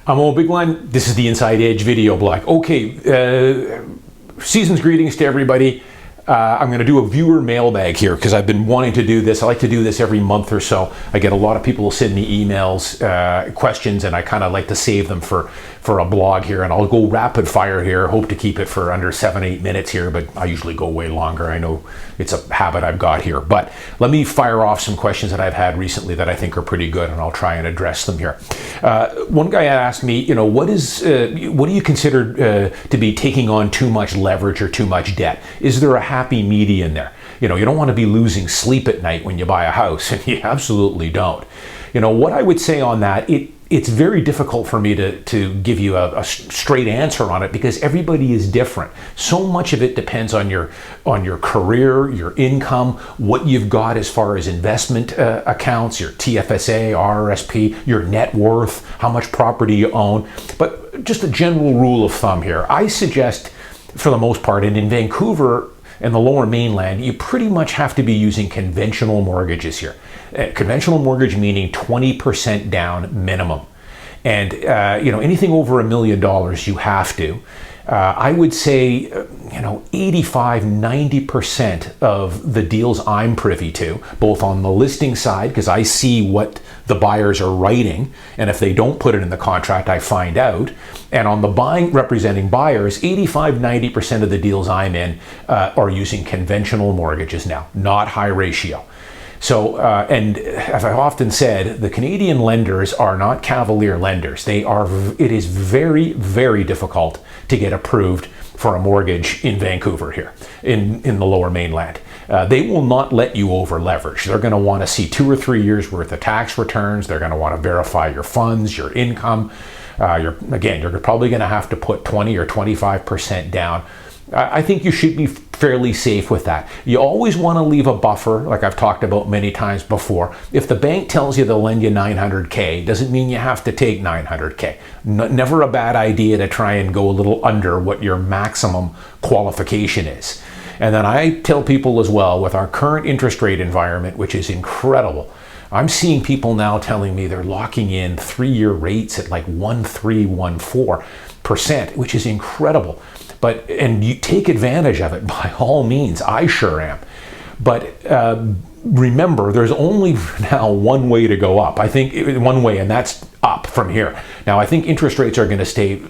I'm Owen Bigland. This is the Inside Edge video blog. Okay, season's greetings to everybody. I'm going to do a viewer mailbag here because I've been wanting to do this. I like to do this every month or so. I get a lot of people who send me emails, questions, and I kind of like to save them for a blog here. And I'll go rapid fire here. Hope to keep it for under 7-8 minutes here, but I usually go way longer. I know it's a habit I've got here. But let me fire off some questions that I've had recently that I think are pretty good, and I'll try and address them here. One guy asked me, what do you consider to be taking on too much leverage or too much debt? Is there a happy median there? You don't want to be losing sleep at night when you buy a house, and you absolutely don't. What I would say on that, it's very difficult for me to give you a straight answer on it because everybody is different. So much of it depends on your career, your income, what you've got as far as investment accounts, your TFSA, RRSP, your net worth, how much property you own. But just a general rule of thumb here, I suggest for the most part, and in Vancouver and the Lower Mainland, you pretty much have to be using conventional mortgages here. Conventional mortgage meaning 20% down minimum. And, anything over $1 million, you have to. I would say, 85-90% of the deals I'm privy to, both on the listing side, because I see what the buyers are writing, and if they don't put it in the contract, I find out. And on the buying, representing buyers, 85-90% of the deals I'm in are using conventional mortgages now, not high ratio. So, and as I've often said, the Canadian lenders are not cavalier lenders. It is very, very difficult to get approved for a mortgage in Vancouver here, in the Lower Mainland. They will not let you over leverage. They're going to want to see 2 or 3 years worth of tax returns. They're going to want to verify your funds, your income. You're probably going to have to put 20 or 25% down. I think you should be fairly safe with that. You always want to leave a buffer, like I've talked about many times before. If the bank tells you they'll lend you $900K, doesn't mean you have to take $900K. Never a bad idea to try and go a little under what your maximum qualification is. And then I tell people as well, with our current interest rate environment, which is incredible, I'm seeing people now telling me they're locking in 3-year rates at like 1.3, 1.4%, which is incredible. And you take advantage of it by all means. I sure am. But remember, there's only now one way to go up. I think one way, and that's up from here. Now, I think interest rates are going to stay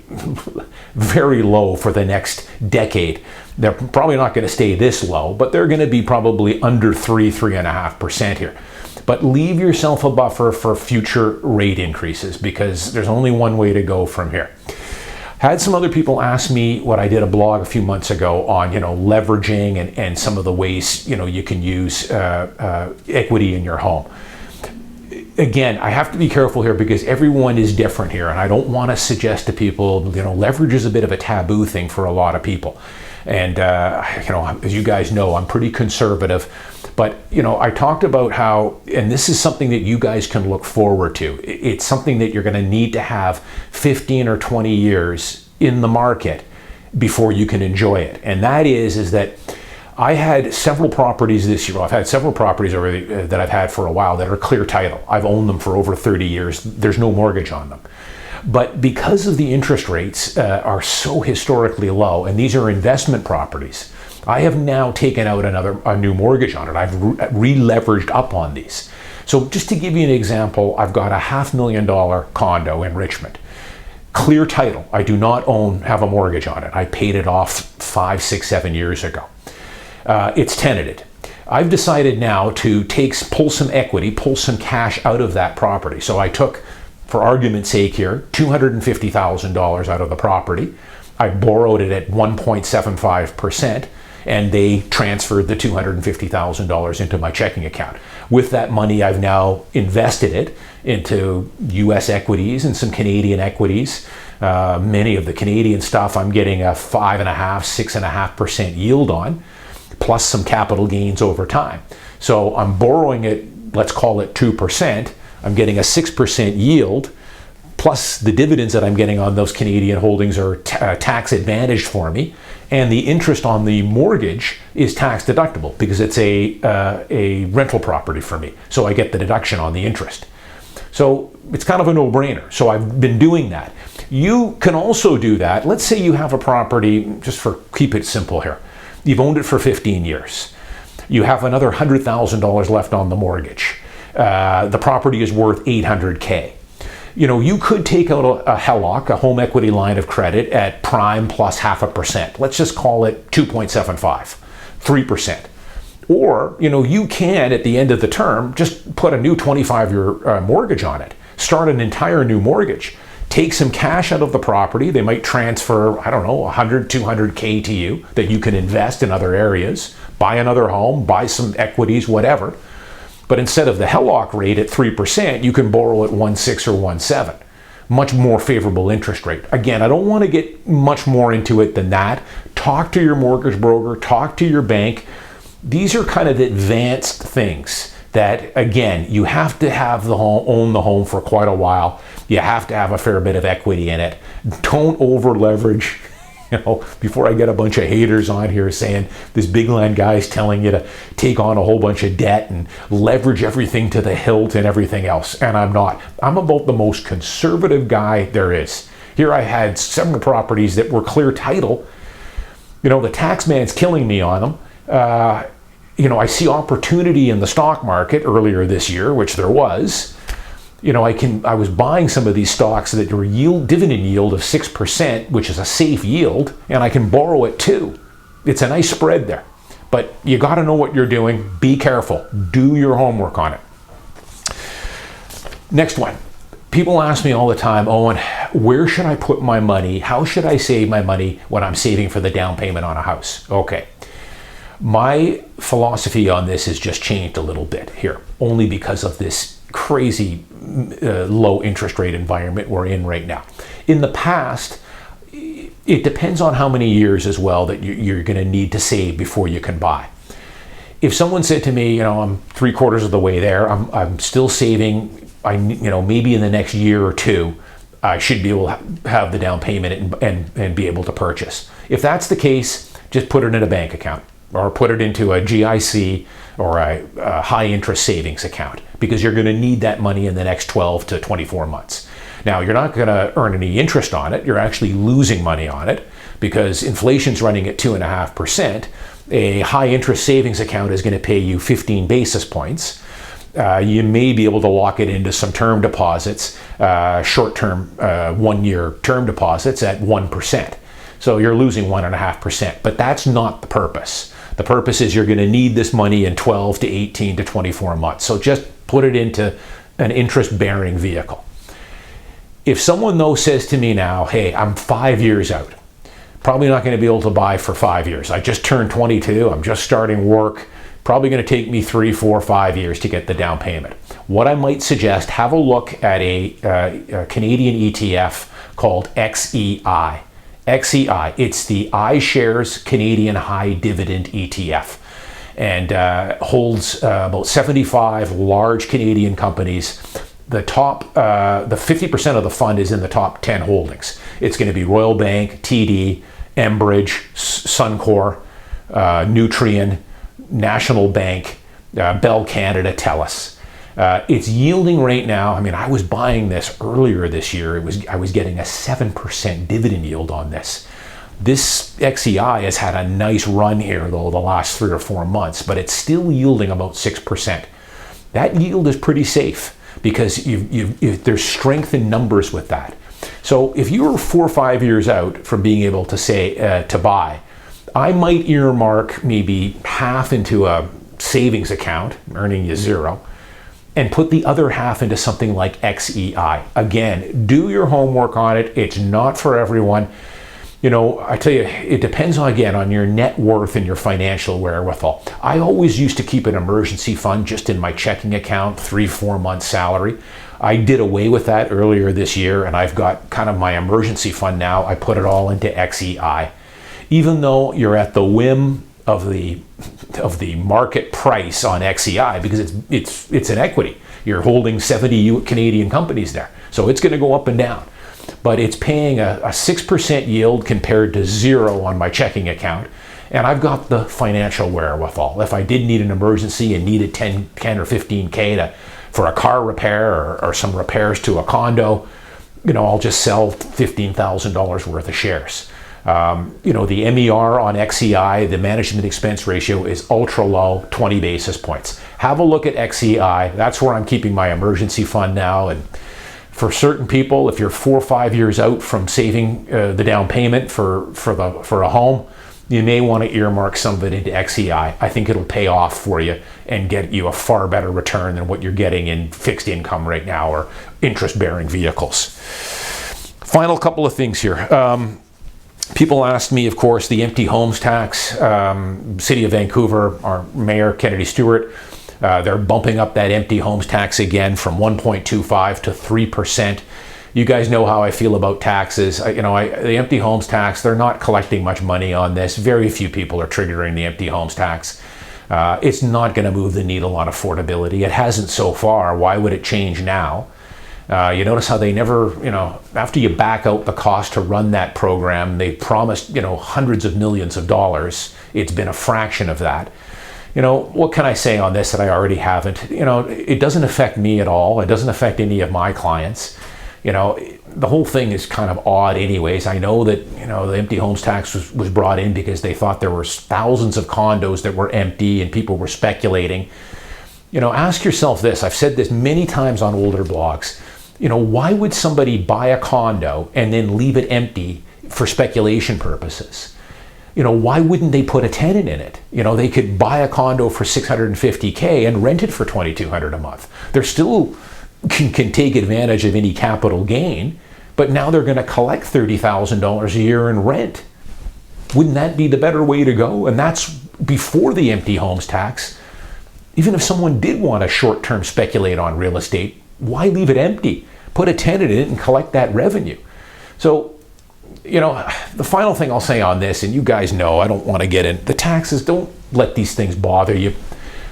very low for the next decade. They're probably not going to stay this low, but they're going to be probably under 3.5% here. But leave yourself a buffer for future rate increases because there's only one way to go from here. Had some other people ask me what I did a blog a few months ago on, leveraging and some of the ways, you can use equity in your home. Again, I have to be careful here because everyone is different here, and I don't want to suggest to people, leverage is a bit of a taboo thing for a lot of people. And, as you guys know, I'm pretty conservative. But, I talked about how, and this is something that you guys can look forward to. It's something that you're going to need to have 15 or 20 years in the market before you can enjoy it. And that is that I had several properties this year. I've had several properties that I've had for a while that are clear title. I've owned them for over 30 years. There's no mortgage on them. But because of the interest rates are so historically low, and these are investment properties, I have now taken out a new mortgage on it. I've re-leveraged up on these. So just to give you an example, I've got a $500,000 condo in Richmond. Clear title. I do not have a mortgage on it. I paid it off 5, 6, 7 years ago. It's tenanted. I've decided now to pull some equity, pull some cash out of that property. So I took, for argument's sake here, $250,000 out of the property. I borrowed it at 1.75%. And they transferred the $250,000 into my checking account. With that money, I've now invested it into U.S. equities and some Canadian equities. Many of the Canadian stuff I'm getting a 5.5%, 6.5% yield on, plus some capital gains over time. So I'm borrowing it, let's call it 2%. I'm getting a 6% yield, plus the dividends that I'm getting on those Canadian holdings are tax advantaged for me. And the interest on the mortgage is tax deductible because it's a rental property for me. So I get the deduction on the interest. So it's kind of a no-brainer. So I've been doing that. You can also do that. Let's say you have a property, just for keep it simple here. You've owned it for 15 years. You have another $100,000 left on the mortgage. The property is worth $800K. You could take out a HELOC, a home equity line of credit, at prime plus 0.5%. Let's just call it 2.75, 3%. Or, you can, at the end of the term, just put a new 25-year mortgage on it. Start an entire new mortgage. Take some cash out of the property. They might transfer, I don't know, 100, 200K to you that you can invest in other areas. Buy another home, buy some equities, whatever. But instead of the HELOC rate at 3%, you can borrow at 1.6 or 1.7. Much more favorable interest rate. Again, I don't want to get much more into it than that. Talk to your mortgage broker, talk to your bank. These are kind of advanced things that, again, you have to have own the home for quite a while. You have to have a fair bit of equity in it. Don't over leverage. Before I get a bunch of haters on here saying this Bigland guy is telling you to take on a whole bunch of debt and leverage everything to the hilt and everything else. And I'm not. I'm about the most conservative guy there is. Here I had several properties that were clear title. The tax man's killing me on them. I see opportunity in the stock market earlier this year, which there was. I was buying some of these stocks that were dividend yield of 6%, which is a safe yield, and I can borrow it too. It's a nice spread there. But you got to know what you're doing. Be careful. Do your homework on it. Next one. People ask me all the time, Owen, where should I put my money? How should I save my money when I'm saving for the down payment on a house? Okay. My philosophy on this has just changed a little bit here, only because of this crazy low interest rate environment we're in right now. In the past, it depends on how many years as well that you're going to need to save before you can buy. If someone said to me, I'm 3/4 of the way there, I'm still saving, maybe in the next year or two, I should be able to have the down payment and be able to purchase. If that's the case, just put it in a bank account or put it into a GIC or a high interest savings account, because you're going to need that money in the next 12 to 24 months. Now, you're not going to earn any interest on it. You're actually losing money on it because inflation's running at 2.5%. A high interest savings account is going to pay you 15 basis points. You may be able to lock it into some term deposits, short-term 1-year term deposits at 1%. So you're losing 1.5%, but that's not the purpose. The purpose is you're going to need this money in 12 to 18 to 24 months. So just put it into an interest-bearing vehicle. If someone though says to me now, hey, I'm 5 years out, probably not going to be able to buy for 5 years. I just turned 22, I'm just starting work, probably going to take me 3, 4, 5 years to get the down payment. What I might suggest, have a look at a Canadian ETF called XEI. XEI, it's the Ishares Canadian High Dividend ETF, and holds about 75 large Canadian companies. The 50% of the fund is in the top 10 holdings. It's going to be Royal Bank, TD, Enbridge, Suncor, Nutrien, National Bank, Bell Canada, TELUS. It's yielding right now. I was buying this earlier this year. I was getting a 7% dividend yield on this. This XEI has had a nice run here though the last 3 or 4 months, but it's still yielding about 6%. That yield is pretty safe because there's strength in numbers with that. So if you were 4 or 5 years out from being able to to buy, I might earmark maybe half into a savings account, earning you 0, and put the other half into something like XEI. Again, do your homework on it. It's not for everyone. I tell you, it depends on your net worth and your financial wherewithal. I always used to keep an emergency fund just in my checking account, 3-4 months salary. I did away with that earlier this year, and I've got kind of my emergency fund now. I put it all into XEI. Even though you're at the whim of the market price on XEI, because it's an equity. You're holding 70 Canadian companies there, so it's going to go up and down. But it's paying a 6% yield compared to 0 on my checking account, and I've got the financial wherewithal. If I did need an emergency and needed 10 or 15K for a car repair or some repairs to a condo, I'll just sell $15,000 worth of shares. The MER on XEI, the management expense ratio, is ultra low, 20 basis points. Have a look at XEI. That's where I'm keeping my emergency fund now. And for certain people, if you're 4 or 5 years out from saving the down payment for a home, you may want to earmark some of it into XEI. I think it'll pay off for you and get you a far better return than what you're getting in fixed income right now or interest-bearing vehicles. Final couple of things here. People asked me, of course, the empty homes tax. City of Vancouver, our mayor, Kennedy Stewart, they're bumping up that empty homes tax again from 1.25 to 3%. You guys know how I feel about taxes. The empty homes tax, they're not collecting much money on this. Very few people are triggering the empty homes tax. It's not going to move the needle on affordability. It hasn't so far. Why would it change now? You notice how they never, after you back out the cost to run that program, they promised, hundreds of millions of dollars. It's been a fraction of that. What can I say on this that I already haven't? It doesn't affect me at all. It doesn't affect any of my clients. The whole thing is kind of odd anyways. I know that, the empty homes tax was brought in because they thought there were thousands of condos that were empty and people were speculating. Ask yourself this. I've said this many times on older blogs. Why would somebody buy a condo and then leave it empty for speculation purposes? Why wouldn't they put a tenant in it? They could buy a condo for $650K and rent it for $2,200 a month. They're still can take advantage of any capital gain, but now they're going to collect $30,000 a year in rent. Wouldn't that be the better way to go? And that's before the empty homes tax. Even if someone did want to short-term speculate on real estate, why leave it empty? Put a tenant in it and collect that revenue. So, the final thing I'll say on this, and you guys know I don't want to get in, the taxes, don't let these things bother you.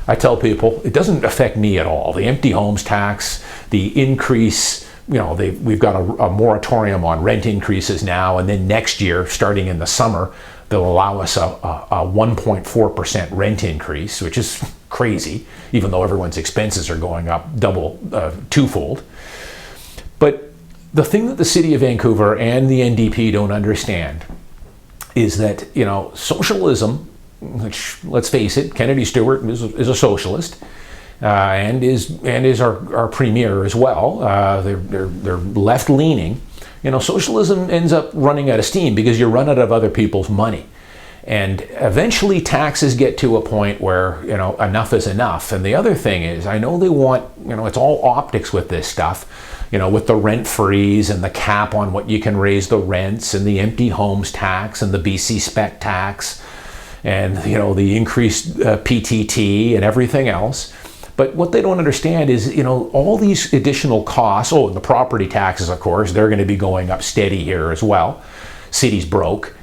I tell people, it doesn't affect me at all. The empty homes tax, the increase, we've got a moratorium on rent increases now, and then next year, starting in the summer, they'll allow us a 1.4% rent increase, which is crazy, even though everyone's expenses are going up twofold. But the thing that the City of Vancouver and the NDP don't understand is that, socialism, which, let's face it, Kennedy Stewart is a socialist, and is our premier as well. They're left-leaning. Socialism ends up running out of steam because you run out of other people's money. And eventually taxes get to a point where, enough is enough. And the other thing is, I know they want, it's all optics with this stuff, with the rent freeze and the cap on what you can raise the rents and the empty homes tax and the BC spec tax and, the increased PTT and everything else. But what they don't understand is, all these additional costs, and the property taxes, of course, they're going to be going up steady here as well. City's broke.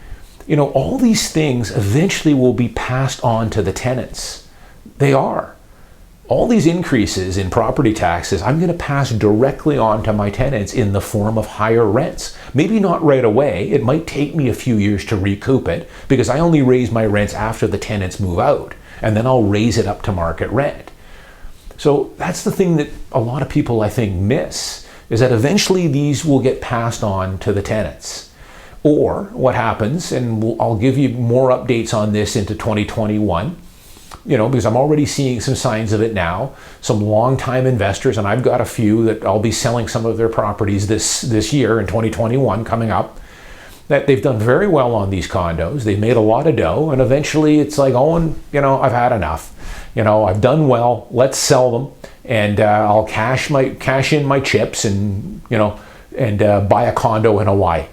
All these things eventually will be passed on to the tenants. They are. All these increases in property taxes, I'm going to pass directly on to my tenants in the form of higher rents. Maybe not right away. It might take me a few years to recoup it because I only raise my rents after the tenants move out, and then I'll raise it up to market rent. So that's the thing that a lot of people, I think, miss, is that eventually these will get passed on to the tenants. Or what happens, and I'll give you more updates on this into 2021, because I'm already seeing some signs of it now. Some long-time investors, and I've got a few that I'll be selling some of their properties this year in 2021 coming up, that they've done very well on these condos. They've made a lot of dough, and eventually it's like, Owen, I've had enough. I've done well. Let's sell them, and I'll cash in my chips, and buy a condo in Hawaii.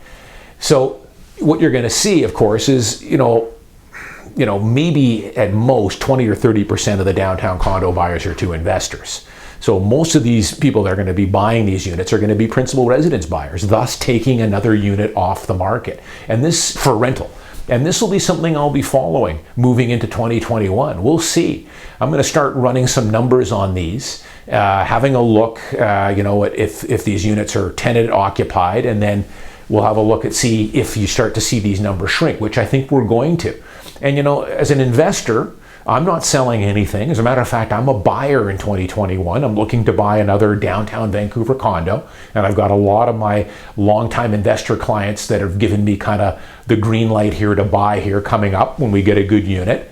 So what you're going to see, of course, is maybe at most 20 or 30% of the downtown condo buyers are to investors. So most of these people that are going to be buying these units are going to be principal residence buyers, thus taking another unit off the market, and this for rental. And this will be something I'll be following moving into 2021. We'll see. I'm going to start running some numbers on these, having a look, if these units are tenant occupied, and then we'll have a look at see if you start to see these numbers shrink, which I think we're going to. And as an investor, I'm not selling anything. As a matter of fact, I'm a buyer in 2021. I'm looking to buy another downtown Vancouver condo, and I've got a lot of my longtime investor clients that have given me kind of the green light here to buy here coming up when we get a good unit.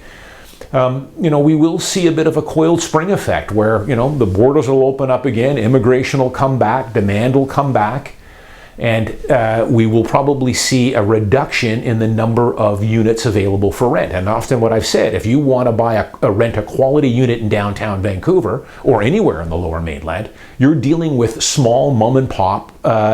We will see a bit of a coiled spring effect where, the borders will open up again, immigration will come back, demand will come back, and we will probably see a reduction in the number of units available for rent. And often what I've said, if you want to rent a quality unit in downtown Vancouver or anywhere in the Lower Mainland, you're dealing with small mom and pop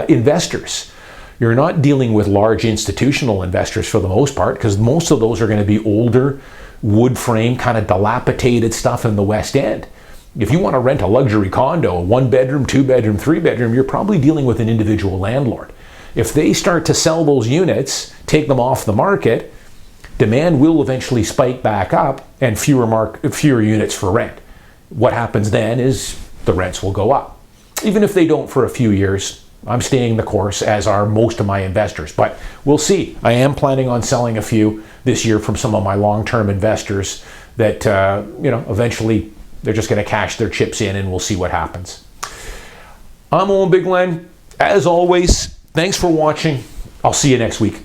investors. You're not dealing with large institutional investors for the most part, because most of those are going to be older, wood frame, kind of dilapidated stuff in the West End. If you want to rent a luxury condo, a 1-bedroom, 2-bedroom, 3-bedroom, you're probably dealing with an individual landlord. If they start to sell those units, take them off the market, demand will eventually spike back up and fewer units for rent. What happens then is the rents will go up. Even if they don't for a few years, I'm staying the course, as are most of my investors. But we'll see. I am planning on selling a few this year from some of my long-term investors that, eventually they're just going to cash their chips in, and we'll see what happens. I'm Owen Bigland. As always, thanks for watching. I'll see you next week.